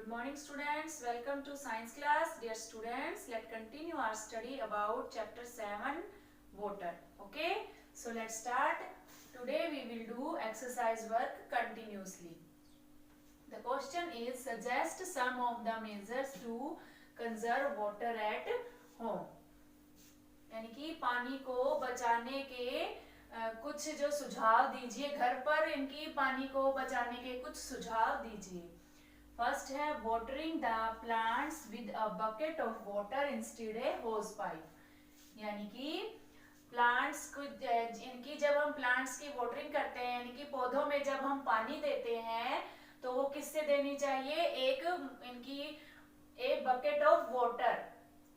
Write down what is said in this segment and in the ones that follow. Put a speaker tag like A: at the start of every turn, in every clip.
A: Good morning students, welcome to science class. Dear students, let's continue our study about chapter 7 water. Okay, so let's start. Today we will do exercise work continuously. The question is, suggest some of the measures to conserve water at home. यानी कि पानी को बचाने के कुछ जो सुझाव दीजिए, घर पर इनकी पानी को बचाने के कुछ सुझाव दीजिए. फर्स्ट है watering the plants with a bucket of water instead a hose pipe. यानी कि प्लांट्स को इनकी जब हम प्लांट्स की वाटरिंग करते हैं, यानी कि पौधों में जब हम पानी देते हैं तो वो किससे देनी चाहिए? एक बकेट ऑफ वाटर,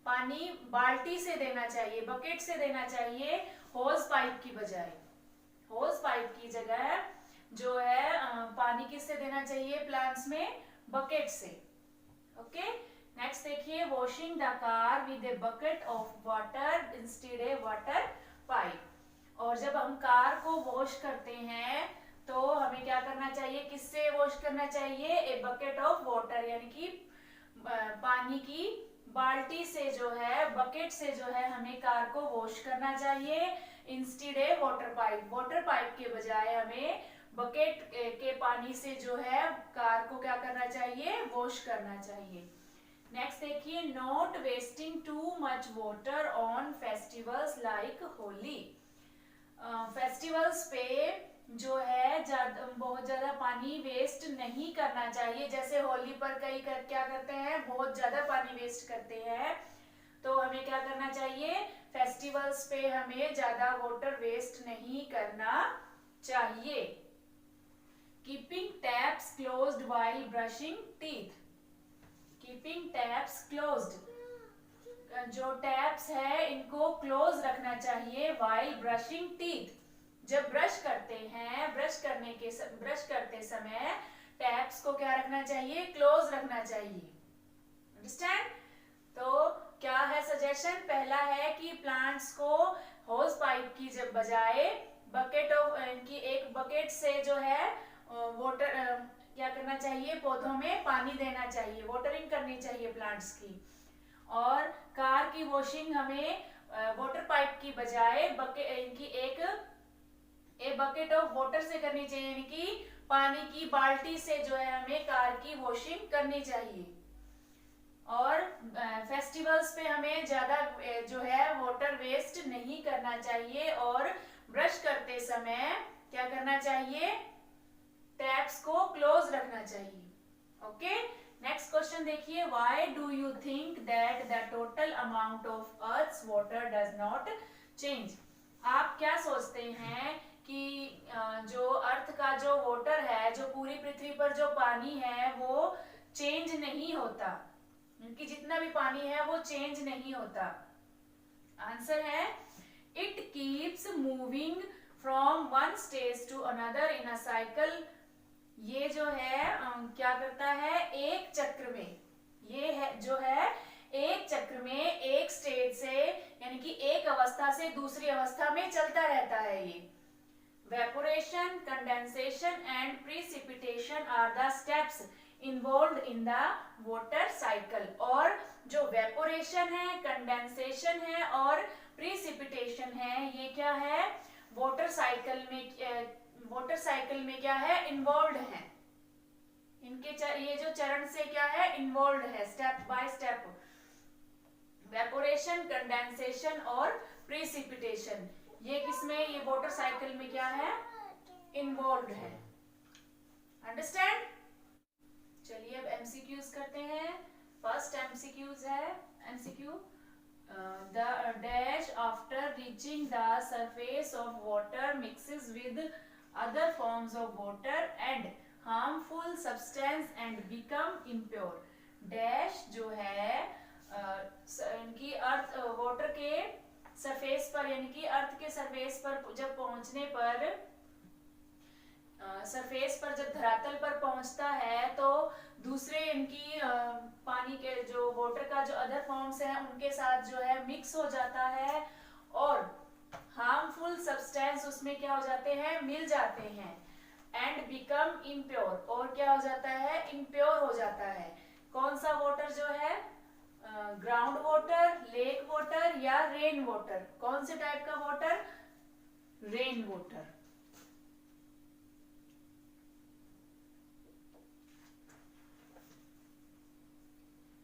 A: पानी बाल्टी से देना चाहिए, बकेट से देना चाहिए, होज पाइप की बजाय. होज पाइप की जगह जो है पानी किससे देना चाहिए प्लांट्स में? बकेट से. ओके, नेक्स्ट देखिए, washing the car with a bucket of water instead A water pipe. और जब हम कार को वॉश करते हैं तो हमें क्या करना चाहिए? किससे वॉश करना चाहिए? ए बकेट ऑफ वाटर, यानी कि पानी की बाल्टी से जो है, बकेट से जो है हमें कार को वॉश करना चाहिए. इंस्टेड ए वाटर पाइप, वाटर पाइप के बजाय हमें बकेट के पानी से जो है कार को क्या करना चाहिए? वॉश करना चाहिए. नेक्स्ट देखिए, not wasting too much water on festivals like holy. Festivals पे जो है बहुत ज्यादा पानी वेस्ट नहीं करना चाहिए. जैसे होली पर क्या करते हैं? बहुत ज्यादा पानी वेस्ट करते हैं. तो हमें क्या करना चाहिए? फेस्टिवल्स पे हमें ज्यादा वाटर वेस्ट नहीं करना चाहिए. Keeping taps closed while brushing teeth. Keeping taps closed, जो टैप्स है इनको क्लोज रखना चाहिए. व्हाइल ब्रशिंग टीथ, जब ब्रश करते हैं, ब्रश करते समय टैप्स को क्या रखना चाहिए? क्लोज रखना चाहिए. अंडरस्टैंड? तो क्या है सजेशन? पहला है कि प्लांट्स को होज पाइप की जब बजाय बकेट ऑफ इनकी एक बकेट से जो है वाटर क्या करना चाहिए? पौधों में पानी देना चाहिए, वाटरिंग करनी चाहिए प्लांट्स की. और कार की वॉशिंग हमें वाटर पाइप की बजाय इनकी एक बकेट ऑफ वाटर से करनी चाहिए, यानी कि पानी की बाल्टी से जो है हमें कार की वॉशिंग करनी चाहिए. और फेस्टिवल्स पे हमें ज्यादा जो है वाटर वेस्ट नहीं करना चाहिए. और ब्रश करते समय क्या करना चाहिए? टैप्स को क्लोज रखना चाहिए. ओके, नेक्स्ट क्वेश्चन देखिए, why do you think that the total amount of earth's water does not change. आप क्या सोचते हैं कि जो अर्थ का जो वाटर है, जो पूरी पृथ्वी पर जो पानी है वो चेंज नहीं होता, कि जितना भी पानी है वो चेंज नहीं होता. आंसर है, it keeps moving from one stage to another in a cycle. ये जो है क्या करता है? एक चक्र में, ये है जो है एक चक्र में एक स्टेज से, यानी कि एक अवस्था से दूसरी अवस्था में चलता रहता है. ये evaporation, condensation and precipitation are the steps involved in the water cycle. और जो वेपोरेशन है, कंडेंसेशन है और प्रीसिपिटेशन है, ये क्या है? वाटर साइकिल में क्या है? इन्वॉल्व्ड है. इनके ये जो चरण से क्या है? इन्वॉल्व्ड है, step by step. Evaporation, condensation और प्रीसिपिटेशन, ये किसमें? ये वाटर साइकिल में क्या है? इन्वॉल्व्ड है. अंडरस्टैंड? चलिए अब एमसीक्यूज करते हैं. फर्स्ट एमसीक्यूज है, MCQ, the dash after reaching the surface of water mixes with other forms of water and harmful substance and become impure. dash जो है इनकी अर्थ वाटर के सरफेस पर, यानी कि अर्थ के सरफेस पर जब पहुंचने पर, सरफेस पर जब धरातल पर पहुंचता है तो दूसरे इनकी पानी के जो वाटर का जो अदर फॉर्म्स हैं उनके साथ जो है मिक्स हो जाता है और हार्मफुल सब्सटेंस उसमें क्या हो जाते हैं? मिल जाते हैं. एंड बिकम इम्प्योर, और क्या हो जाता है? इम्प्योर हो जाता है. कौन सा वाटर जो है, ग्राउंड वाटर, लेक वाटर या रेन वाटर, कौन से टाइप का water, rain water.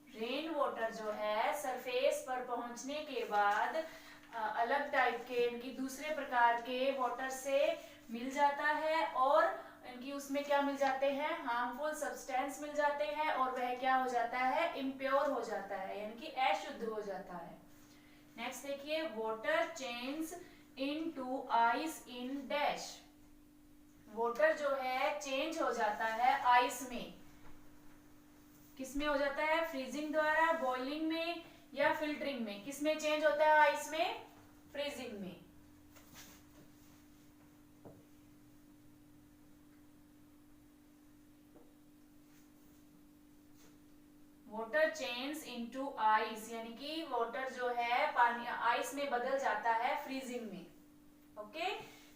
A: Rain water जो है सरफेस पर पहुंचने के बाद अलग टाइप के इनकी दूसरे प्रकार के वाटर से मिल जाता है और इनकी उसमें क्या मिल जाते हैं, हार्मफुल सब्सटेंस मिल जाते हैं और वह क्या हो जाता है, इम्प्योर हो जाता है, यानी कि अशुद्ध हो जाता है। नेक्स्ट देखिए, water change into ice in dash. Water जो है चेंज हो जाता है आइस में, किसमें हो जाता है, फ्रीजिंग द्वारा, बॉइलिंग में या फिल्टरिंग में, किसमें चेंज होता है आइस में, फ्रीजिंग में। वाटर चेंज इनटू आइस, यानी कि वाटर जो है पानी आइस में बदल जाता है फ्रीजिंग में। ओके,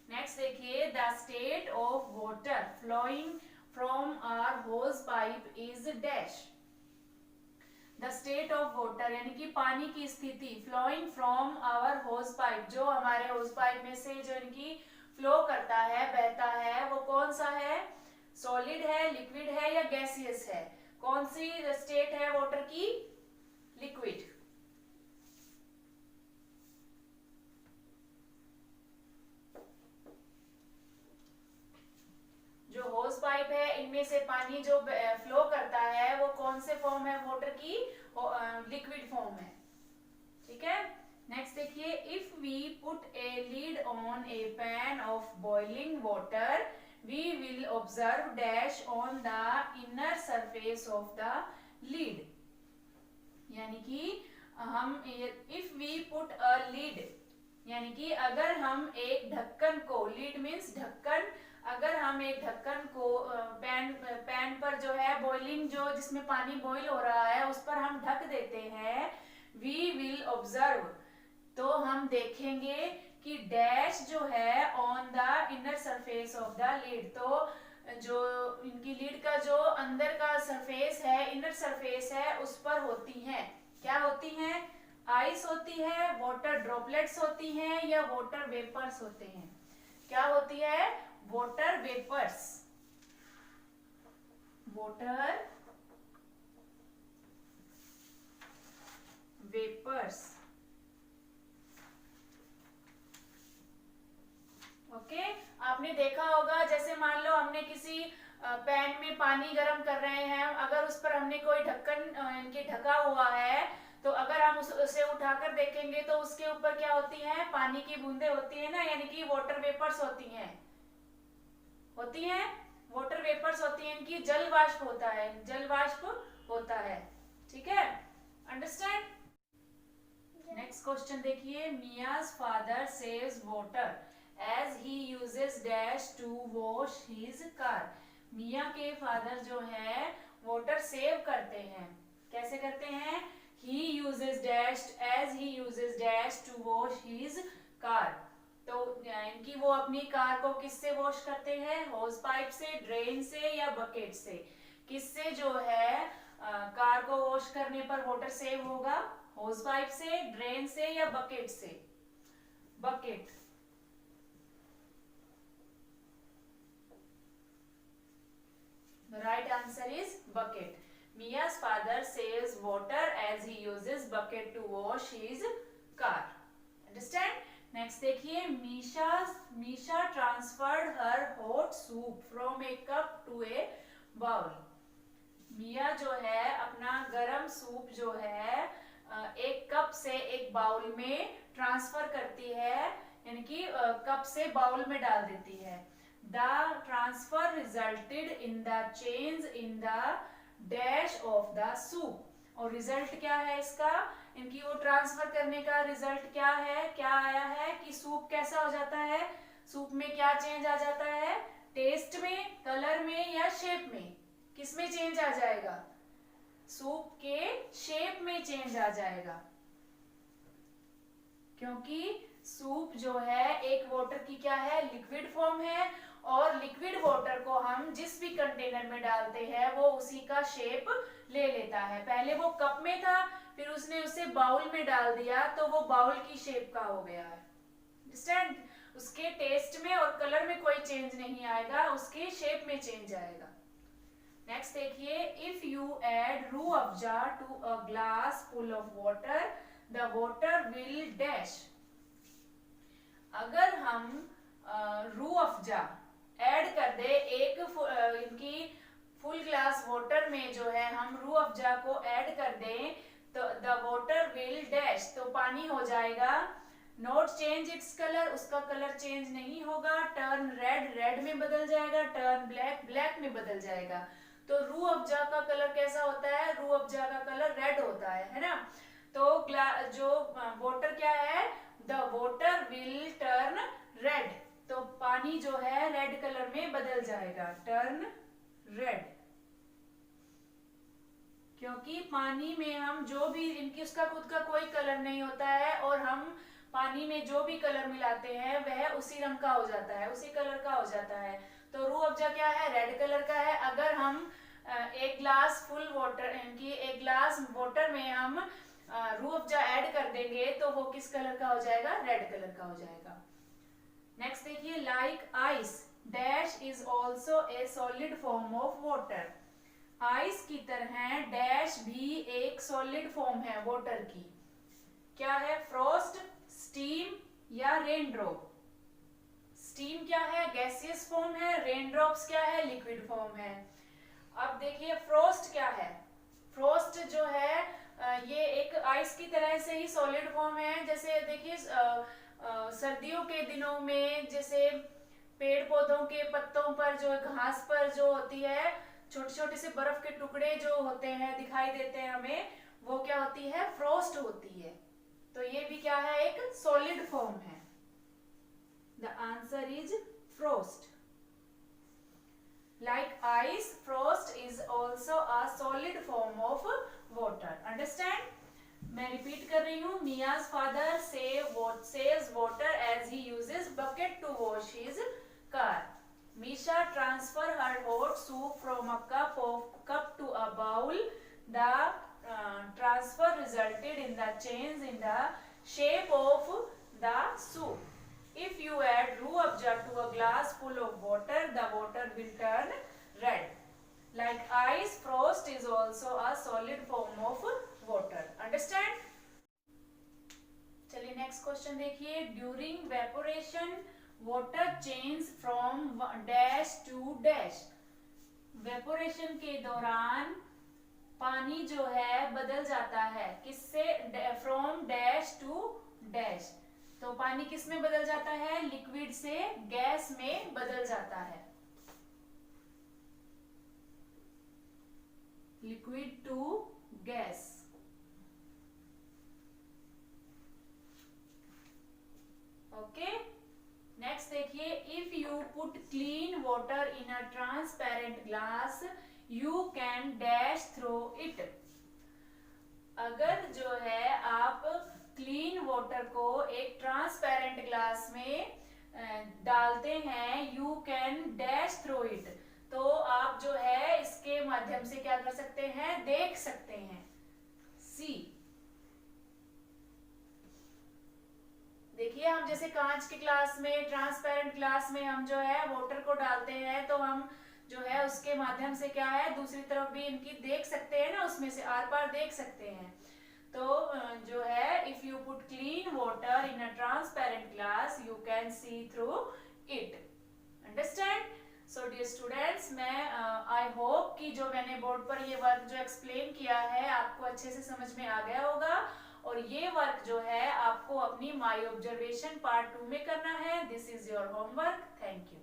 A: नेक्स्ट देखिए, the state of water flowing from our hose pipe is dash. The state of water यानी कि पानी की स्थिति, flowing from our hose pipe, जो हमारे होज पाइप में से जो इनकी फ्लो करता है, बहता है, वो कौन सा है, सॉलिड है, लिक्विड है या गैसियस है, कौन सी स्टेट है वाटर की, लिक्विड। जो होज पाइप है इनमें से पानी जो फ्लो करता है वो कौन से फॉर्म है वाटर की, लिक्विड फॉर्म है। ठीक है, नेक्स्ट देखिए, if we put a lid on a pan of boiling water we will observe dash on the inner surface of the lid. यानी कि हम if we put a lid, यानी कि अगर हम एक ढक्कन को, लीड मीन्स ढक्कन, अगर हम एक ढक्कन को पैन पर जो है बॉइलिंग, जो जिसमें पानी बॉईल हो रहा है उस पर हम ढक देते हैं, वी विल ऑब्जर्व, तो हम देखेंगे कि डैश जो है on the inner surface of the lead, तो जो इनकी लीड का जो अंदर का सरफेस है, इनर सरफेस है, उस पर होती हैं, क्या होती हैं, आइस होती है, वाटर ड्रॉपलेट्स होती हैं या वाटर वेपर्स होते हैं, क्या होती है, water vapours, water vapours. Okay, आपने देखा होगा, जैसे मान लो हमने किसी पैन में पानी गर्म कर रहे हैं, अगर उस पर हमने कोई ढक्कन इनके ढका हुआ है, तो अगर हम उसे उठाकर देखेंगे तो उसके ऊपर क्या होती हैं, पानी की बूंदें होती है ना, यानी कि वाटर वेपर्स होती हैं, वाटर वेपर्स होती हैं, इनकी जल वाष्प होता है, जल वाष्प होता है। ठीक है, अंडरस्टैंड। नेक्स्ट क्वेश्चन देखिए, Mia's father saves water as he uses dash to wash his car. Mia के फादर जो है वाटर सेव करते हैं, कैसे करते हैं, he uses dash, as he uses dash to wash his car, तो इनकी वो अपनी कार को किससे वॉश करते हैं, होज पाइप से, ड्रेन से या बकेट से, किससे जो है कार को वॉश करने पर वाटर सेव होगा, होज पाइप से, ड्रेन से या बकेट से, bucket. The right answer is bucket. Mia's father saves water as he uses bucket to wash his car. Understand? Next देखिए, Misha transferred her hot soup from a cup to a bowl. मिया जो है अपना गरम soup जो है एक cup से एक बाउल में ट्रांसफर करती है, यानी कि कप से बाउल में डाल देती है। The transfer resulted in the change in the dash of the soup. और रिजल्ट क्या है इसका, इनकी वो ट्रांसफर करने का रिजल्ट क्या है, क्या आया है कि सूप कैसा हो जाता है, सूप में क्या चेंज आ जाता है, टेस्ट में, कलर में या शेप में, किसमें चेंज आ जाएगा, सूप के शेप में चेंज आ जाएगा, क्योंकि सूप जो है एक वाटर की क्या है, लिक्विड फॉर्म है, और लिक्विड वाटर को हम जिस भी कंटेनर में डालते हैं वो उसी का शेप ले लेता है। पहले वो कप में था, फिर उसने उसे बाउल में डाल दिया तो वो बाउल की शेप का हो गया है। अंडरस्टैंड? उसके टेस्ट में और कलर में कोई चेंज नहीं आएगा, उसके शेप में चेंज आएगा। नेक्स्ट देखिए, if you add Rooh Afza to a glass full of water the water will dash. अगर हम रूह अफ़ज़ा ऐड कर दे एक इनकी फुल ग्लास वाटर में, जो है हम रूह अफ़ज़ा को ऐड कर दें तो द वाटर विल डैश, तो पानी हो जाएगा नॉट चेंज इट्स कलर, उसका कलर चेंज नहीं होगा। टर्न रेड, रेड में बदल जाएगा। टर्न ब्लैक, ब्लैक में बदल जाएगा। तो रूह अफ़ज़ा का कलर कैसा होता है? रूह अफ़ज़ा का कलर रेड होता है ना। तो जो वाटर क्या है, the water will turn red, तो पानी जो है रेड कलर में बदल जाएगा। टर्न रेड, क्योंकि पानी में हम जो भी इनकी उसका खुद का कोई कलर नहीं होता है, और हम पानी में जो भी कलर मिलाते हैं वह उसी रंग का हो जाता है, उसी कलर का हो जाता है। तो रूह अफ़ज़ा क्या है? रेड कलर का है। अगर हम एक ग्लास फुल वाटर, इनकी एक ग्लास वाटर में हम रूह अफ़ज़ा ऐड कर देंगे तो वो किस कलर का हो जाएगा? रेड कलर का हो जाएगा। नेक्स्ट देखिए, like ice dash is also a solid form of water. Ice की तरह डैश भी एक सॉलिड फॉर्म है वाटर की। क्या है? फ्रॉस्ट, स्टीम या रेन ड्रॉप। स्टीम क्या है? गैसियस फॉर्म है। रेन ड्रॉप्स क्या है? लिक्विड फॉर्म है। अब देखिए फ्रॉस्ट क्या है। फ्रॉस्ट जो है ये एक आइस की तरह से ही सॉलिड फॉर्म है। जैसे देखिए सर्दियों के दिनों में जैसे पेड़ पौधों के पत्तों पर जो घास पर जो होती है छोटे छोटे से बर्फ के टुकड़े जो होते हैं दिखाई देते हैं हमें, वो क्या होती है? फ्रॉस्ट होती है। तो ये भी क्या है? एक सॉलिड फॉर्म है। The answer is Frost. Like ice, frost is also a solid form of water. Understand? मैं रिपीट कर रही हूँ। Mia's father saves water as he uses bucket to wash his car. Misha transfer her hot soup from a cup to a bowl. The transfer resulted in the change in the shape of the soup. If you add Rooh Afza to a glass full of water, the water will turn red. Like ice, frost is also a solid form of water. Understand? चलिए next question देखिए। During evaporation water change from dash to dash. Evaporation के दौरान पानी जो है बदल जाता है किससे? From dash to dash. तो पानी किस में बदल जाता है? लिक्विड से गैस में बदल जाता है। Liquid to gas. Okay, next देखिए, if you put clean water in a transparent glass you can dash throw it. अगर जो है आप क्लीन वाटर को एक ट्रांसपेरेंट ग्लास में डालते हैं, you can dash throw it, तो आप जो है इसके माध्यम से क्या कर सकते हैं? देख सकते हैं। सी, देखिए हम जैसे कांच के ग्लास में, ट्रांसपेरेंट ग्लास में हम जो है वाटर को डालते हैं तो हम जो है उसके माध्यम से क्या है दूसरी तरफ भी इनकी देख सकते हैं ना, उसमें से आर पार देख सकते हैं। तो जो है if you put clean water in a transparent glass you can see through it. Understand? So dear students, मैं आई होप कि जो मैंने बोर्ड पर ये वर्क जो एक्सप्लेन किया है आपको अच्छे से समझ में आ गया होगा। और ये वर्क जो है आपको अपनी माई ऑब्जर्वेशन पार्ट 2 में करना है। This is your homework. Thank you.